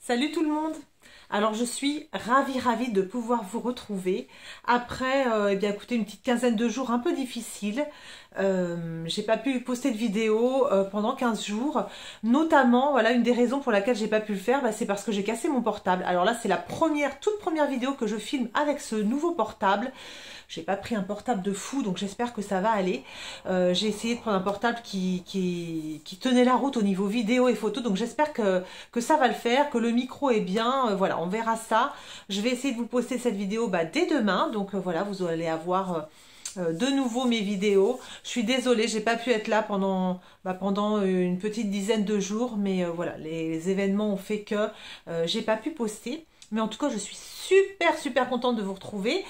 Salut tout le monde! Alors je suis ravie de pouvoir vous retrouver après eh bien, écoutez, une petite quinzaine de jours un peu difficiles. J'ai pas pu poster de vidéo pendant 15 jours. Notamment, voilà, une des raisons pour laquelle j'ai pas pu le faire, bah, c'est parce que j'ai cassé mon portable. Alors là, c'est la toute première vidéo que je filme avec ce nouveau portable. J'ai pas pris un portable de fou, donc j'espère que ça va aller. J'ai essayé de prendre un portable qui tenait la route au niveau vidéo et photo, donc j'espère que ça va le faire, que le micro est bien. Voilà, on verra ça. Je vais essayer de vous poster cette vidéo dès demain, donc voilà, vous allez avoir de nouveau mes vidéos. Je suis désolée, j'ai pas pu être là pendant une petite dizaine de jours, mais voilà, les événements ont fait que j'ai pas pu poster. Mais en tout cas, je suis super contente de vous retrouver.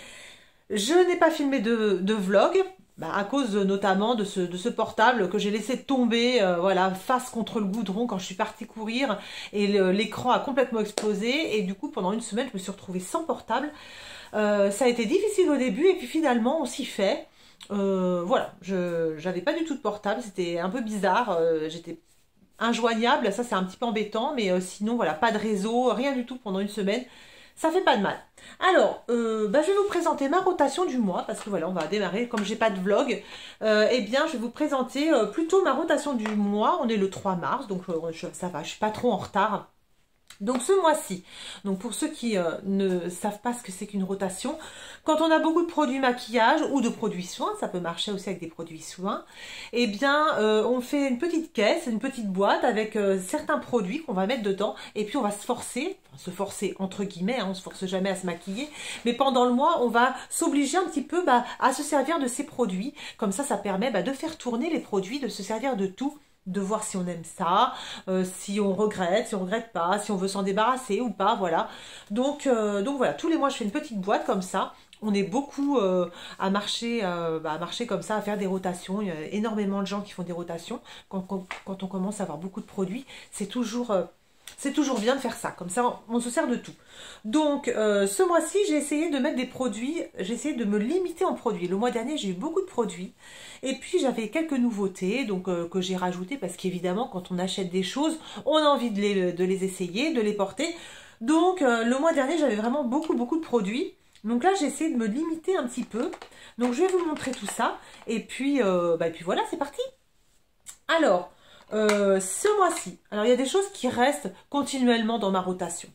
Je n'ai pas filmé de vlog, à cause notamment de ce portable que j'ai laissé tomber voilà, face contre le goudron quand je suis partie courir, et l'écran a complètement explosé, et du coup pendant une semaine je me suis retrouvée sans portable. Ça a été difficile au début, et puis finalement on s'y fait. Voilà, j'avais pas du tout de portable, c'était un peu bizarre, j'étais injoignable, ça c'est un petit peu embêtant, mais sinon voilà, pas de réseau, rien du tout pendant une semaine. Ça fait pas de mal. Alors, je vais vous présenter ma rotation du mois, parce que voilà, on va démarrer, comme j'ai pas de vlog, eh bien, je vais vous présenter plutôt ma rotation du mois. On est le 3 mars, donc ça va, je suis pas trop en retard. Donc ce mois-ci, donc pour ceux qui ne savent pas ce que c'est qu'une rotation, quand on a beaucoup de produits maquillage ou de produits soins, ça peut marcher aussi avec des produits soins, eh bien on fait une petite caisse, une petite boîte avec certains produits qu'on va mettre dedans, et puis on va se forcer entre guillemets, hein, on se force jamais à se maquiller, mais pendant le mois on va s'obliger un petit peu à se servir de ces produits. Comme ça permet de faire tourner les produits, de se servir de tout, de voir si on aime ça, si on regrette pas, si on veut s'en débarrasser ou pas, voilà. Donc voilà, tous les mois je fais une petite boîte comme ça. On est beaucoup à marcher comme ça, à faire des rotations. Il y a énormément de gens qui font des rotations. Quand on commence à avoir beaucoup de produits, c'est toujours bien de faire ça, comme ça on se sert de tout. Donc ce mois-ci j'ai essayé de mettre des produits, j'ai essayé de me limiter en produits. Le mois dernier j'ai eu beaucoup de produits, et puis j'avais quelques nouveautés donc que j'ai rajoutées, parce qu'évidemment quand on achète des choses, on a envie de les essayer, de les porter. Donc le mois dernier j'avais vraiment beaucoup de produits. Donc là j'ai essayé de me limiter un petit peu. Donc je vais vous montrer tout ça, et puis voilà, c'est parti. Alors ce mois-ci, alors il y a des choses qui restent continuellement dans ma rotation.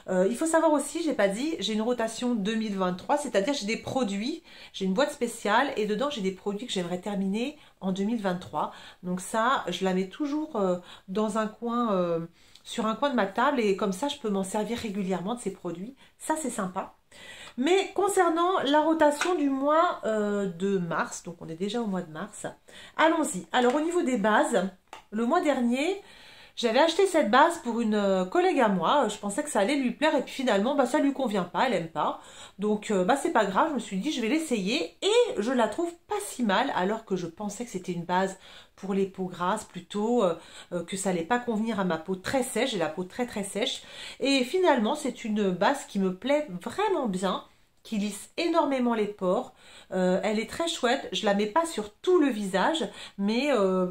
Il faut savoir aussi, j'ai pas dit, j'ai une rotation 2023, c'est-à-dire j'ai des produits, j'ai une boîte spéciale, et dedans j'ai des produits que j'aimerais terminer en 2023. Donc ça, je la mets toujours dans un coin, sur un coin de ma table, et comme ça je peux m'en servir régulièrement de ces produits. Ça c'est sympa. Mais concernant la rotation du mois de mars, donc on est déjà au mois de mars, allons-y. Alors au niveau des bases, le mois dernier, j'avais acheté cette base pour une collègue à moi. Je pensais que ça allait lui plaire, et puis finalement ça lui convient pas, elle aime pas. Donc c'est pas grave, je me suis dit je vais l'essayer, et je la trouve pas si mal, alors que je pensais que c'était une base pour les peaux grasses plutôt, que ça allait pas convenir à ma peau très sèche. J'ai la peau très sèche, et finalement c'est une base qui me plaît vraiment bien, qui lisse énormément les pores. Elle est très chouette. Je la mets pas sur tout le visage, mais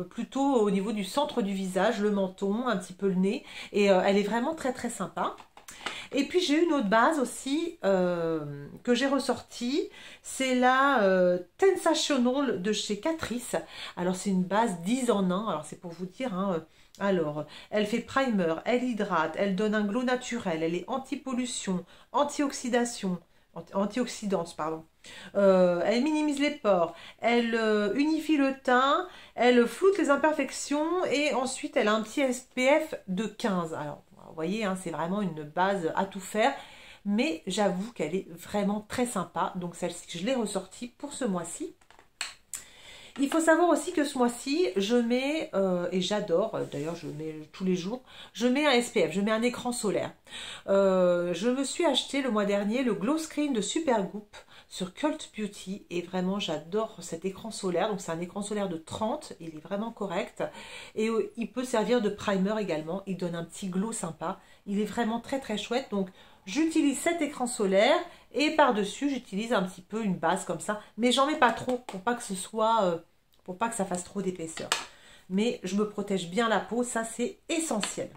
plutôt au niveau du centre du visage, le menton, un petit peu le nez, et elle est vraiment très sympa. Et puis j'ai une autre base aussi que j'ai ressortie, c'est la Tensational de chez Catrice. Alors c'est une base 10 en 1, alors c'est pour vous dire, hein. Alors, elle fait primer, elle hydrate, elle donne un glow naturel, elle est anti-pollution, antioxydante, pardon. Elle minimise les pores, elle unifie le teint, elle floute les imperfections, et ensuite elle a un petit SPF de 15. Alors, vous voyez, hein, c'est vraiment une base à tout faire, mais j'avoue qu'elle est vraiment très sympa. Donc celle-ci, je l'ai ressortie pour ce mois-ci. Il faut savoir aussi que ce mois-ci, je mets, et j'adore, d'ailleurs je mets tous les jours, je mets un SPF, je mets un écran solaire. Je me suis acheté le mois dernier le Glow Screen de Supergoop sur Cult Beauty, et vraiment j'adore cet écran solaire. Donc c'est un écran solaire de 30, il est vraiment correct, et il peut servir de primer également, il donne un petit glow sympa, il est vraiment très chouette. Donc j'utilise cet écran solaire, et par-dessus j'utilise un petit peu une base comme ça, mais j'en mets pas trop pour pas que ce soit, pour pas que ça fasse trop d'épaisseur. Mais je me protège bien la peau, ça c'est essentiel.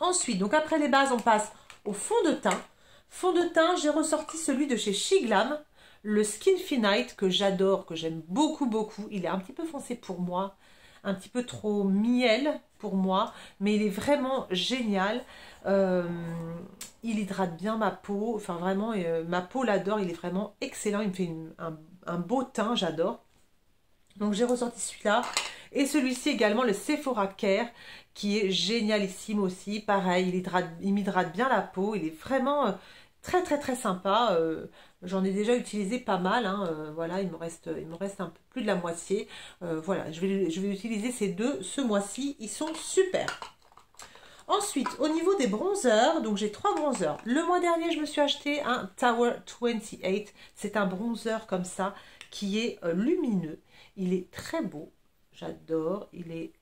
Ensuite, donc après les bases, on passe au fond de teint. Fond de teint, j'ai ressorti celui de chez Shiglam, le Skinfinite, que j'adore, que j'aime beaucoup, beaucoup. Il est un petit peu foncé pour moi, un petit peu trop miel pour moi, mais il est vraiment génial. Il hydrate bien ma peau, enfin vraiment, ma peau l'adore, il est vraiment excellent, il me fait un beau teint, j'adore. Donc j'ai ressorti celui-là, et celui-ci également, le Sephora Care, qui est génialissime aussi, pareil, il m'hydrate bien la peau, il est vraiment très très très sympa. J'en ai déjà utilisé pas mal, hein, voilà, il me reste un peu plus de la moitié. Voilà, je vais utiliser ces deux ce mois-ci, ils sont super. Ensuite, au niveau des bronzers, donc j'ai 3 bronzers. Le mois dernier, je me suis acheté un Tower 28. C'est un bronzer comme ça, qui est lumineux. Il est très beau, j'adore. Il est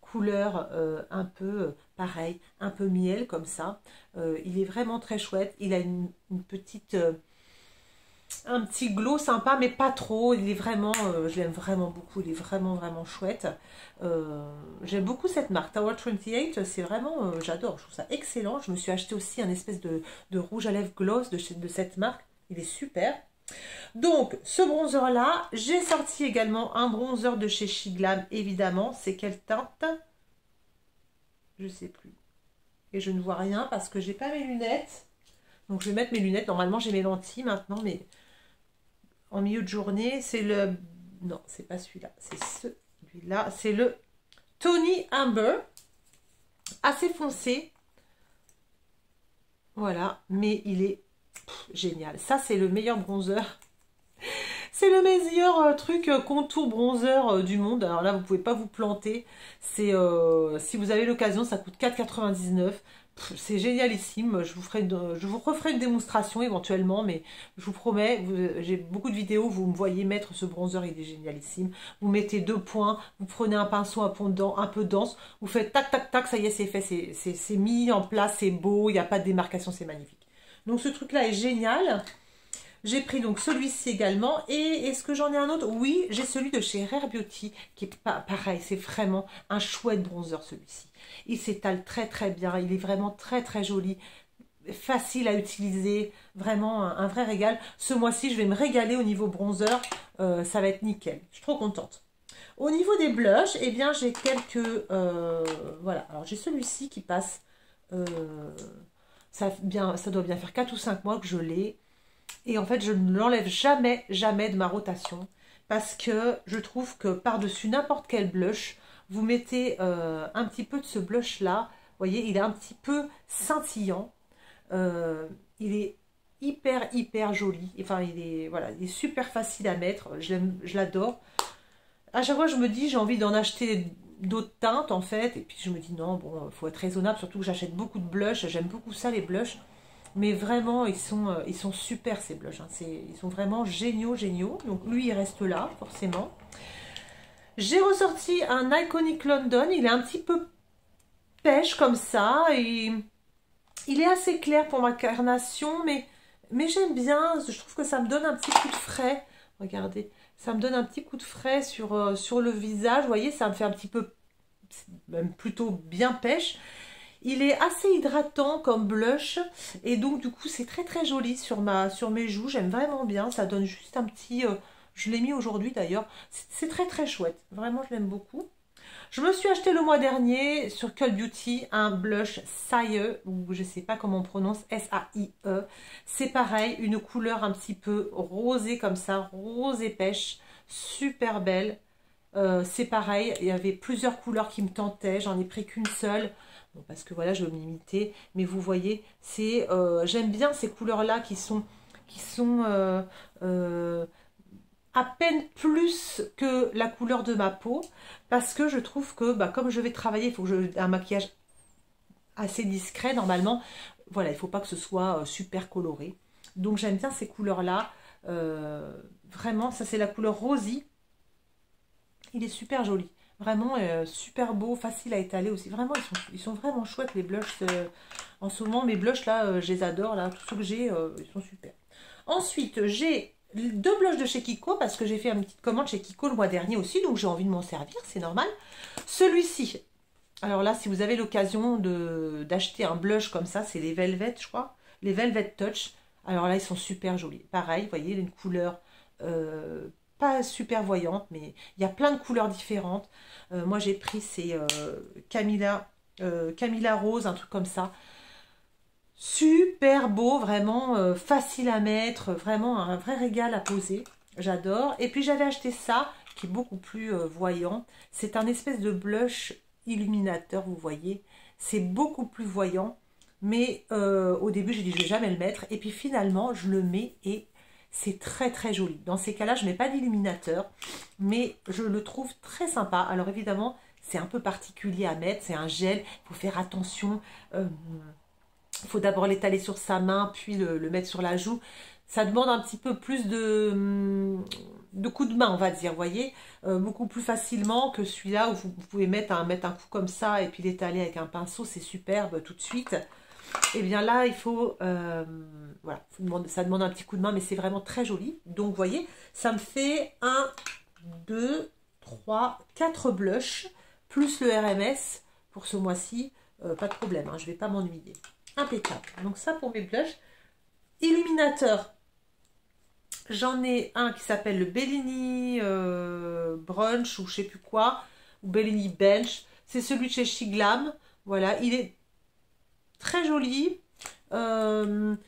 couleur un peu pareil, un peu miel comme ça. Il est vraiment très chouette. Il a une petite... un petit glow sympa, mais pas trop. Il est vraiment, je l'aime vraiment beaucoup. Il est vraiment, vraiment chouette. J'aime beaucoup cette marque. Tower 28, c'est vraiment, j'adore. Je trouve ça excellent. Je me suis acheté aussi un espèce de rouge à lèvres gloss de cette marque. Il est super. Donc, ce bronzer-là, j'ai sorti également un bronzer de chez Shiglam, évidemment. C'est quelle teinte? Je sais plus. Et je ne vois rien parce que j'ai pas mes lunettes. Donc, je vais mettre mes lunettes. Normalement, j'ai mes lentilles maintenant, mais en milieu de journée, c'est le... Non, c'est pas celui-là. C'est celui-là. C'est le Tony Amber. Assez foncé. Voilà. Mais il est génial. Ça, c'est le meilleur bronzer. C'est le meilleur truc contour bronzer du monde. Alors là, vous pouvez pas vous planter. C'est si vous avez l'occasion, ça coûte 4,99 €. C'est génialissime. Je vous referai une démonstration éventuellement, mais je vous promets, j'ai beaucoup de vidéos, vous me voyez mettre ce bronzer, il est génialissime. Vous mettez 2 points, vous prenez un pinceau un peu dense, vous faites tac tac tac, ça y est, c'est fait, c'est mis en place, c'est beau, il n'y a pas de démarcation, c'est magnifique. Donc ce truc-là est génial. J'ai pris donc celui-ci également. Et est-ce que j'en ai un autre? Oui, j'ai celui de chez Rare Beauty, qui est pareil, c'est vraiment un chouette bronzer celui-ci. Il s'étale très très bien, il est vraiment très très joli, facile à utiliser, vraiment un vrai régal. Ce mois-ci, je vais me régaler au niveau bronzer, ça va être nickel, je suis trop contente. Au niveau des blushs, eh bien j'ai quelques... voilà, alors j'ai celui-ci qui passe... ça doit bien faire 4 ou 5 mois que je l'ai. Et en fait, je ne l'enlève jamais, jamais de ma rotation. Parce que je trouve que par-dessus n'importe quel blush, vous mettez un petit peu de ce blush-là. Vous voyez, il est un petit peu scintillant. Il est hyper, hyper joli. Enfin, voilà, il est super facile à mettre. Je l'adore. À chaque fois, je me dis, j'ai envie d'en acheter d'autres teintes, en fait. Et puis, je me dis, non, bon, il faut être raisonnable. Surtout que j'achète beaucoup de blushs. J'aime beaucoup ça, les blushs. Mais vraiment, ils sont super ces blushs. Hein. Ils sont vraiment géniaux, géniaux. Donc lui, il reste là, forcément. J'ai ressorti un Iconic London. Il est un petit peu pêche comme ça. Et il est assez clair pour ma carnation. Mais j'aime bien. Je trouve que ça me donne un petit coup de frais. Regardez. Ça me donne un petit coup de frais sur le visage. Vous voyez, ça me fait un petit peu, même plutôt bien pêche. Il est assez hydratant comme blush et donc du coup c'est très très joli sur mes joues, j'aime vraiment bien, ça donne juste un petit, je l'ai mis aujourd'hui d'ailleurs, c'est très très chouette, vraiment je l'aime beaucoup. Je me suis acheté le mois dernier sur Cult Beauty un blush Saie, ou je sais pas comment on prononce, S-A-I-E, c'est pareil, une couleur un petit peu rosée comme ça, rose et pêche, super belle. C'est pareil, il y avait plusieurs couleurs qui me tentaient, j'en ai pris qu'une seule. Bon, parce que voilà, je vais me limiter. Mais vous voyez, j'aime bien ces couleurs-là qui sont à peine plus que la couleur de ma peau. Parce que je trouve que, bah, comme je vais travailler, il faut que j'ai un maquillage assez discret normalement. Voilà, il ne faut pas que ce soit super coloré. Donc j'aime bien ces couleurs-là. Vraiment, ça c'est la couleur Rosy. Il est super joli. Vraiment super beau, facile à étaler aussi. Vraiment, ils sont vraiment chouettes les blushs. En ce moment, mes blushs là, je les adore. Là, tous ceux que j'ai, ils sont super. Ensuite, j'ai 2 blushs de chez Kiko parce que j'ai fait une petite commande chez Kiko le mois dernier aussi. Donc, j'ai envie de m'en servir, c'est normal. Celui-ci, Alors là, si vous avez l'occasion d'acheter un blush comme ça, c'est les Velvet, je crois. Les Velvet Touch. Alors là, ils sont super jolis. Pareil, vous voyez, une couleur pas super voyante, mais il y a plein de couleurs différentes. Moi, j'ai pris ces Camilla Rose, un truc comme ça. Super beau, vraiment facile à mettre, vraiment un vrai régal à poser. J'adore. Et puis j'avais acheté ça, qui est beaucoup plus voyant. C'est un espèce de blush illuminateur, vous voyez. C'est beaucoup plus voyant. Mais au début, j'ai dit je vais jamais le mettre. Et puis finalement, je le mets et c'est très très joli. Dans ces cas-là, je ne mets pas d'illuminateur. Mais je le trouve très sympa. Alors évidemment, c'est un peu particulier à mettre. C'est un gel. Il faut faire attention. Il faut d'abord l'étaler sur sa main, puis le mettre sur la joue. Ça demande un petit peu plus de coups de main, on va dire, vous voyez. Beaucoup plus facilement que celui-là où vous pouvez mettre un coup comme ça et puis l'étaler avec un pinceau, c'est superbe tout de suite. Et bien là, il faut, voilà, ça demande un petit coup de main, mais c'est vraiment très joli. Donc, vous voyez, ça me fait 1, 2, 3, 4 blushs, plus le RMS pour ce mois-ci. Pas de problème, hein, je ne vais pas m'ennuyer. Impeccable. Donc ça pour mes blushs. Illuminateur. J'en ai un qui s'appelle le Bellini Brunch ou je sais plus quoi. Ou Bellini Bench. C'est celui de chez She Glam. Voilà, il est très joli. Mais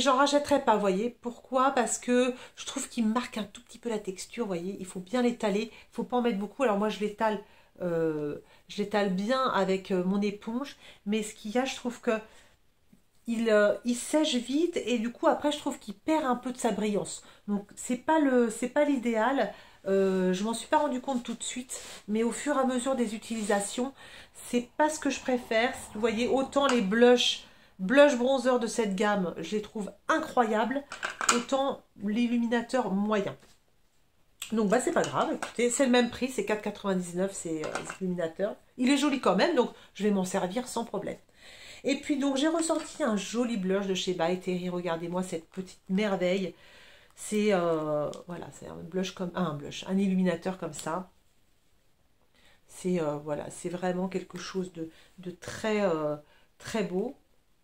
j'en rachèterai pas, vous voyez. Pourquoi? Parce que je trouve qu'il marque un tout petit peu la texture, vous voyez. Il faut bien l'étaler. Il ne faut pas en mettre beaucoup. Alors moi je l'étale. Je l'étale bien avec mon éponge, mais ce qu'il y a, je trouve que il sèche vite et du coup après je trouve qu'il perd un peu de sa brillance. Donc c'est pas l'idéal. Je m'en suis pas rendu compte tout de suite, mais au fur et à mesure des utilisations, c'est pas ce que je préfère. Vous voyez, autant les blush bronzer de cette gamme, je les trouve incroyables, autant l'illuminateur moyen. Donc bah c'est pas grave, écoutez, c'est le même prix, c'est 4,99 c'est illuminateur. Il est joli quand même, donc je vais m'en servir sans problème. Et puis donc j'ai ressorti un joli blush de chez By Terry, regardez-moi cette petite merveille. C'est voilà, c'est un blush comme un illuminateur comme ça. C'est voilà, c'est vraiment quelque chose de très très beau.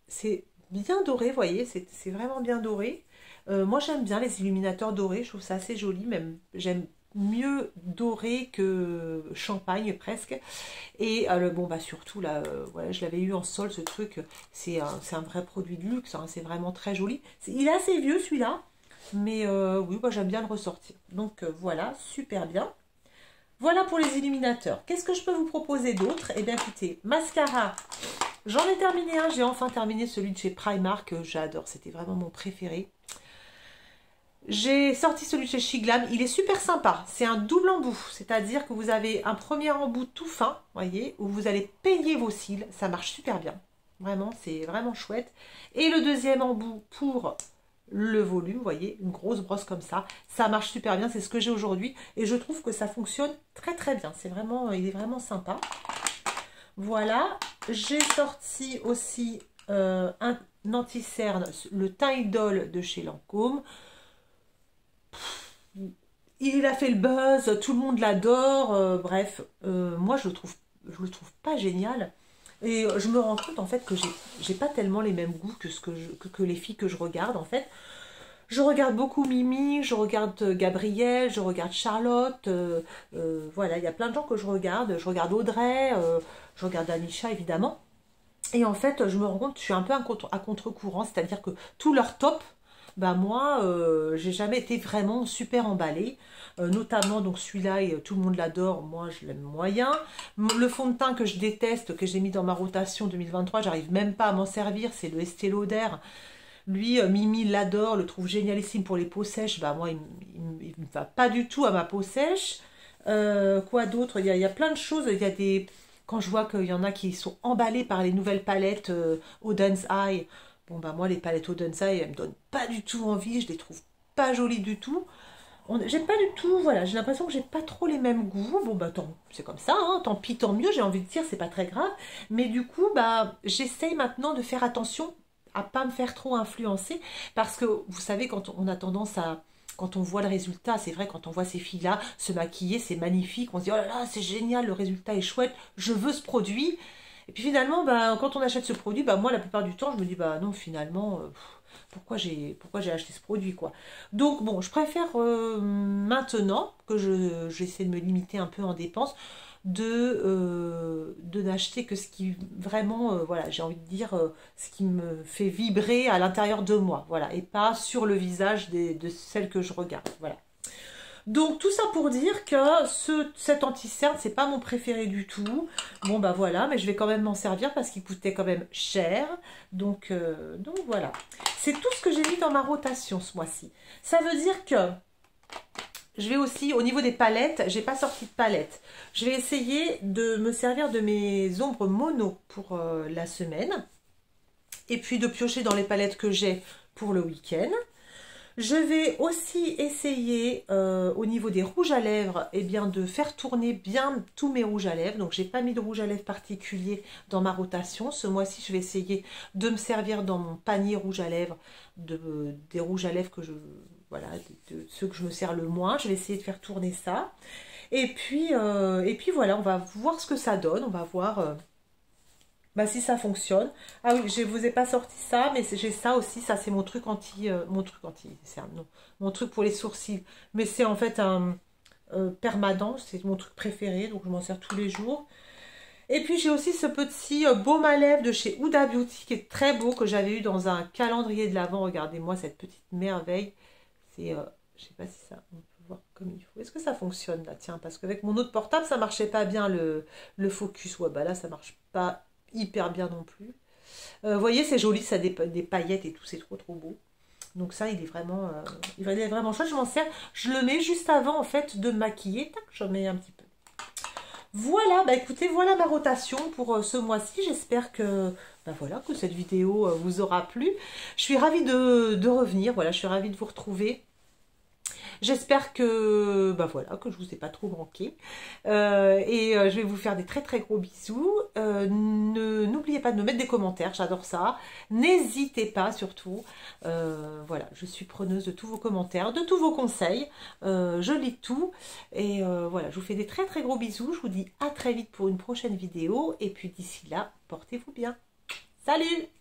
C'est bien doré, vous voyez, c'est vraiment bien doré. Moi j'aime bien les illuminateurs dorés, je trouve ça assez joli, même j'aime mieux doré que champagne presque. Et bon bah surtout là, voilà, je l'avais eu en solde ce truc, c'est un vrai produit de luxe, hein, c'est vraiment très joli. Il est assez vieux celui-là, mais oui, moi j'aime bien le ressortir. Donc voilà, super bien. Voilà pour les illuminateurs. Qu'est-ce que je peux vous proposer d'autre? Eh bien écoutez, mascara. J'en ai terminé un, j'ai enfin terminé celui de chez Primark, que j'adore, c'était vraiment mon préféré. J'ai sorti celui de chez She Glam, il est super sympa, c'est un double embout, c'est-à-dire que vous avez un premier embout tout fin, voyez, où vous allez peigner vos cils, ça marche super bien, vraiment, c'est vraiment chouette. Et le deuxième embout pour le volume, vous voyez, une grosse brosse comme ça marche super bien, c'est ce que j'ai aujourd'hui, et je trouve que ça fonctionne très très bien, c'est vraiment, il est vraiment sympa. Voilà, j'ai sorti aussi un anti-cerne, le teint idole de chez Lancôme. Il a fait le buzz, tout le monde l'adore, bref, moi je le trouve pas génial. Et je me rends compte en fait que j'ai pas tellement les mêmes goûts que les filles que je regarde en fait. Je regarde beaucoup Mimi, je regarde Gabrielle, je regarde Charlotte, voilà, il y a plein de gens que je regarde Audrey, je regarde Anisha évidemment. Et en fait, je me rends compte que je suis un peu à contre-courant, c'est-à-dire que tout leur top, bah moi, j'ai jamais été vraiment super emballée. Notamment, donc celui-là, et tout le monde l'adore, moi je l'aime moyen. Le fond de teint que je déteste, que j'ai mis dans ma rotation 2023, j'arrive même pas à m'en servir, c'est le Estée Lauder. Lui, Mimi l'adore, le trouve génialissime pour les peaux sèches. Bah moi, il ne va pas du tout à ma peau sèche. Quoi d'autre? Il y a plein de choses. Il y a des... Quand je vois qu'il y en a qui sont emballés par les nouvelles palettes Auden's Eye, bon bah moi les palettes Auden's Eye, elles me donnent pas du tout envie, je les trouve pas jolies du tout. J'ai pas du tout, voilà, j'ai l'impression que j'ai pas trop les mêmes goûts. Bon bah c'est comme ça, hein, tant pis, tant mieux, j'ai envie de dire, c'est pas très grave. Mais du coup, bah j'essaye maintenant de faire attention à pas me faire trop influencer, parce que vous savez, quand on a tendance quand on voit le résultat, c'est vrai, quand on voit ces filles-là se maquiller, c'est magnifique, on se dit, oh là là, c'est génial, le résultat est chouette, je veux ce produit. Et puis finalement, bah, quand on achète ce produit, bah, moi, la plupart du temps, je me dis, bah non, finalement, pourquoi j'ai acheté ce produit, quoi. Donc, bon, je préfère maintenant que j'essaie de me limiter un peu en dépenses, de n'acheter que ce qui vraiment, voilà, j'ai envie de dire, ce qui me fait vibrer à l'intérieur de moi, voilà, et pas sur le visage de celles que je regarde, voilà. Donc tout ça pour dire que cet anti-cerne, c'est pas mon préféré du tout. Bon bah voilà, mais je vais quand même m'en servir parce qu'il coûtait quand même cher. Donc voilà. C'est tout ce que j'ai mis dans ma rotation ce mois-ci. Ça veut dire que je vais aussi, au niveau des palettes, j'ai pas sorti de palette. Je vais essayer de me servir de mes ombres mono pour la semaine. Et puis de piocher dans les palettes que j'ai pour le week-end. Je vais aussi essayer au niveau des rouges à lèvres, eh bien, de faire tourner bien tous mes rouges à lèvres. Donc j'ai pas mis de rouge à lèvres particulier dans ma rotation. Ce mois-ci, je vais essayer de me servir dans mon panier rouge à lèvres des rouges à lèvres que je, voilà, de ceux que je me sers le moins. Je vais essayer de faire tourner ça. Et puis voilà, on va voir ce que ça donne. On va voir bah, si ça fonctionne. Ah oui, je vous ai pas sorti ça, mais j'ai ça aussi. Ça, c'est mon truc non, mon truc pour les sourcils. Mais c'est en fait un permanent. C'est mon truc préféré, donc je m'en sers tous les jours. Et puis j'ai aussi ce petit baume à lèvres de chez Huda Beauty qui est très beau, que j'avais eu dans un calendrier de l'Avent. Regardez-moi cette petite merveille. C'est, je sais pas si ça, on peut voir comme il faut. Est-ce que ça fonctionne là? Tiens, parce qu'avec mon autre portable, ça marchait pas bien le focus. Ouais, bah là, ça marche pas hyper bien non plus. Vous voyez, c'est joli, ça a des paillettes et tout, c'est trop trop beau. Donc ça, il est vraiment chouette. Je m'en sers, je le mets juste avant en fait de me maquiller. Tac, j'en mets un petit peu. Voilà, bah écoutez, voilà ma rotation pour ce mois-ci. J'espère que, bah voilà, que cette vidéo vous aura plu. Je suis ravie de revenir, voilà, je suis ravie de vous retrouver. J'espère que, bah voilà, que je vous ai pas trop manqué. Je vais vous faire des très très gros bisous. N'oubliez pas de me mettre des commentaires, j'adore ça. N'hésitez pas surtout. Voilà, je suis preneuse de tous vos commentaires, de tous vos conseils. Je lis tout. Et voilà, je vous fais des très très gros bisous. Je vous dis à très vite pour une prochaine vidéo. Et puis d'ici là, portez-vous bien. Salut!